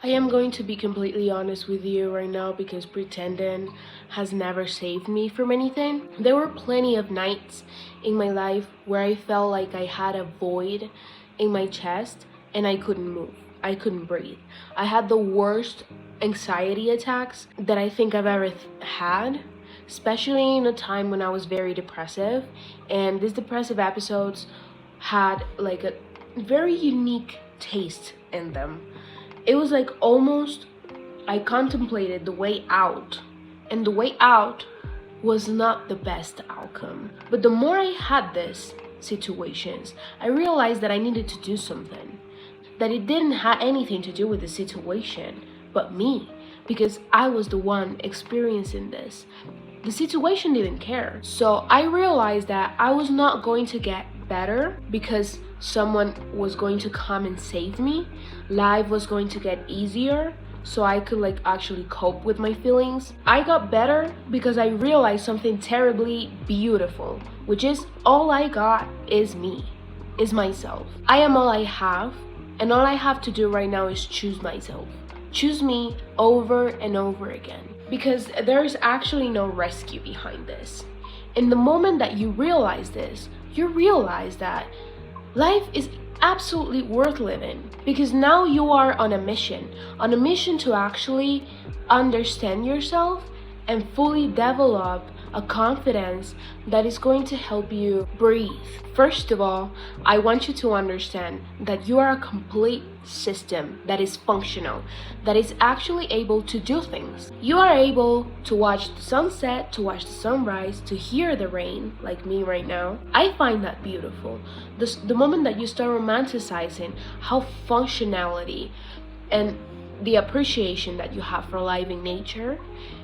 I am going to be completely honest with you right now because pretending has never saved me from anything. There were plenty of nights in my life where I felt like I had a void in my chest and I couldn't move. I couldn't breathe. I had the worst anxiety attacks that I think I've ever had, especially in a time when I was very depressive. And these depressive episodes had like a very unique taste in them. It was like almost I contemplated the way out, and the way out was not the best outcome. But the more I had these situations, I realized that I needed to do something, that it didn't have anything to do with the situation but me, because I was the one experiencing this. The situation didn't care. So I realized that I was not going to get better because someone was going to come and save me. Life was going to get easier so I could actually cope with my feelings. I got better because I realized something terribly beautiful, which is all I got is me, is myself. I am all I have, and all I have to do right now is choose myself. Choose me over and over again, because there's actually no rescue behind this. In the moment that you realize this, you realize that life is absolutely worth living, because now you are on a mission to actually understand yourself and fully develop a confidence that is going to help you breathe. First of all, I want you to understand that you are a complete system that is functional, that is actually able to do things. You are able to watch the sunset, to watch the sunrise, to hear the rain, like me right now. I find that beautiful. The moment that you start romanticizing how functionality and the appreciation that you have for life in nature,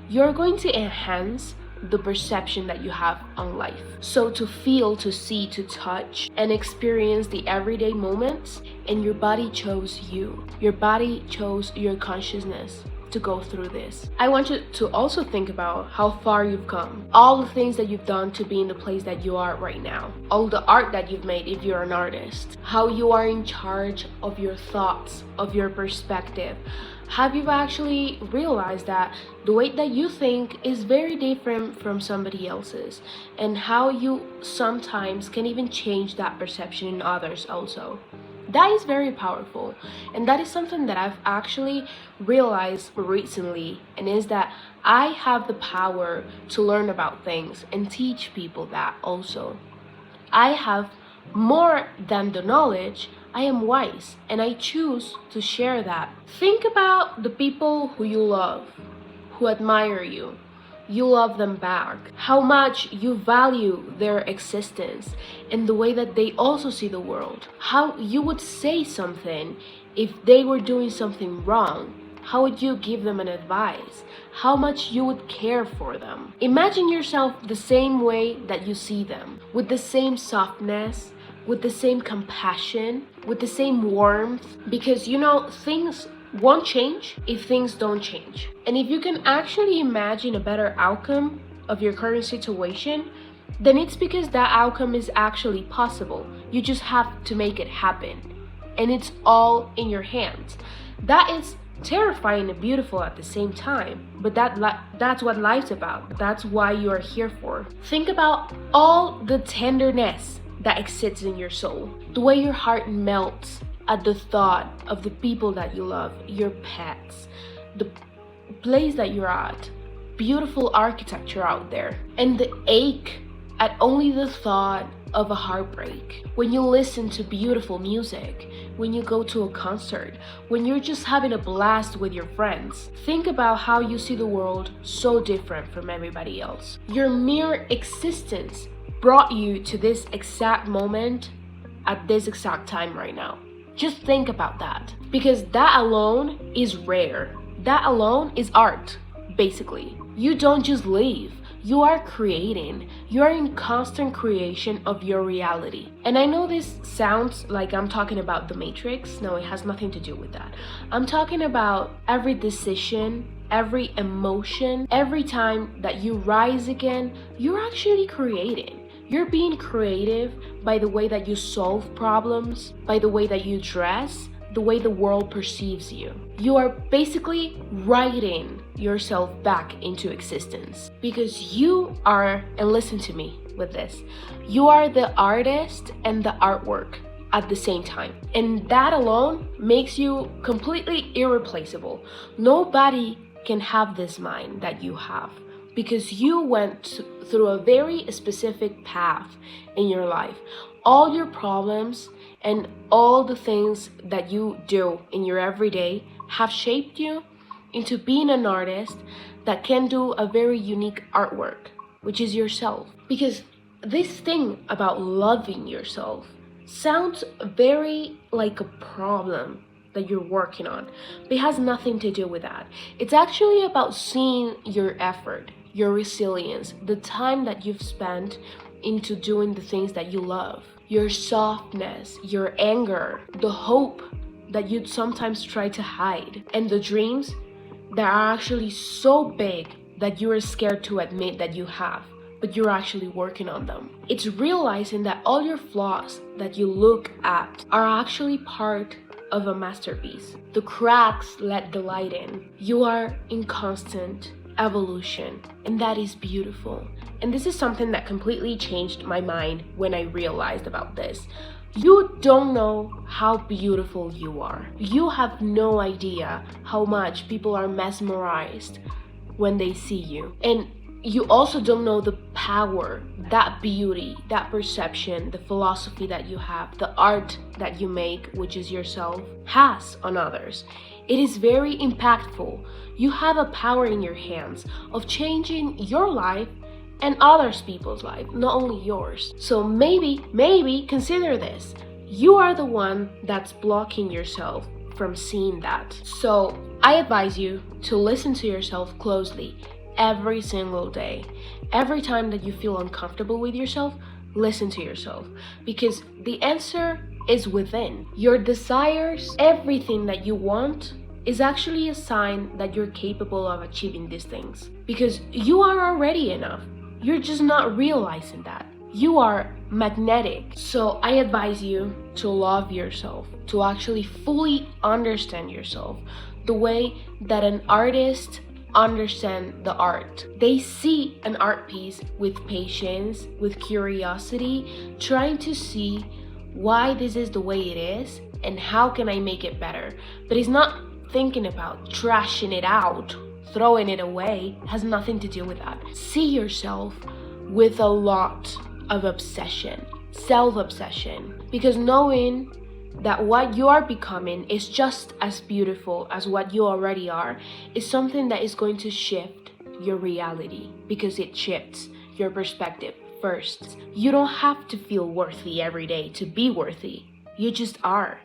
you're going to enhance the perception that you have on life. So to feel, to see, to touch, and experience the everyday moments, and your body chose you. Your body chose your consciousness to go through this. I want you to also think about how far you've come. All the things that you've done to be in the place that you are right now. All the art that you've made if you're an artist. How you are in charge of your thoughts, of your perspective. Have you actually realized that the way that you think is very different from somebody else's, and how you sometimes can even change that perception in others also? That is very powerful, and that is something that I've actually realized recently, and is that I have the power to learn about things and teach people that also. I have more than the knowledge. I am wise, and I choose to share that. Think about the people who you love, who admire you. You love them back. How much you value their existence and the way that they also see the world. How you would say something if they were doing something wrong. How would you give them an advice? How much you would care for them. Imagine yourself the same way that you see them, with the same softness, with the same compassion, with the same warmth, because things won't change if things don't change. And if you can actually imagine a better outcome of your current situation, then it's because that outcome is actually possible. You just have to make it happen, and it's all in your hands. That is terrifying and beautiful at the same time, but that's what life's about. That's why you are here for. Think about all the tenderness that exists in your soul, the way your heart melts at the thought of the people that you love, your pets, the place that you're at, beautiful architecture out there, and the ache at only the thought of a heartbreak. When you listen to beautiful music, when you go to a concert, when you're just having a blast with your friends, think about how you see the world so different from everybody else. Your mere existence brought you to this exact moment at this exact time right now. Just think about that, because that alone is rare. That alone is art, basically. You don't just live, you are creating. You are in constant creation of your reality. And I know this sounds like I'm talking about the Matrix. No, it has nothing to do with that. I'm talking about every decision, every emotion, every time that you rise again, you're actually creating. You're being creative by the way that you solve problems, by the way that you dress, the way the world perceives you. You are basically writing yourself back into existence because you are, and listen to me with this, you are the artist and the artwork at the same time. And that alone makes you completely irreplaceable. Nobody can have this mind that you have because you went through a very specific path in your life. All your problems and all the things that you do in your everyday have shaped you into being an artist that can do a very unique artwork, which is yourself. Because this thing about loving yourself sounds very like a problem that you're working on, but it has nothing to do with that. It's actually about seeing your effort, your resilience, the time that you've spent into doing the things that you love, your softness, your anger, the hope that you'd sometimes try to hide, and the dreams that are actually so big that you are scared to admit that you have, but you're actually working on them. It's realizing that all your flaws that you look at are actually part of a masterpiece. The cracks let the light in. You are in constant evolution, and that is beautiful. And this is something that completely changed my mind when I realized about this. You don't know how beautiful you are. You have no idea how much people are mesmerized when they see you. And you also don't know the power, that beauty, that perception, the philosophy that you have, the art that you make, which is yourself, has on others. It is very impactful. You have a power in your hands of changing your life and others people's life, not only yours. So maybe consider this. You are the one that's blocking yourself from seeing that. So I advise you to listen to yourself closely every single day. Every time that you feel uncomfortable with yourself, listen to yourself, because the answer is within. Your desires, everything that you want, is actually a sign that you're capable of achieving these things, because you are already enough. You're just not realizing that. You are magnetic. So I advise you to love yourself, to actually fully understand yourself the way that an artist understand the art. They see an art piece with patience, with curiosity, trying to see why this is the way it is and how can I make it better. But it's not thinking about trashing it out, throwing it away. It has nothing to do with that. See yourself with a lot of obsession, self-obsession, because knowing that what you are becoming is just as beautiful as what you already are is something that is going to shift your reality, because it shifts your perspective first. You don't have to feel worthy every day to be worthy. You just are.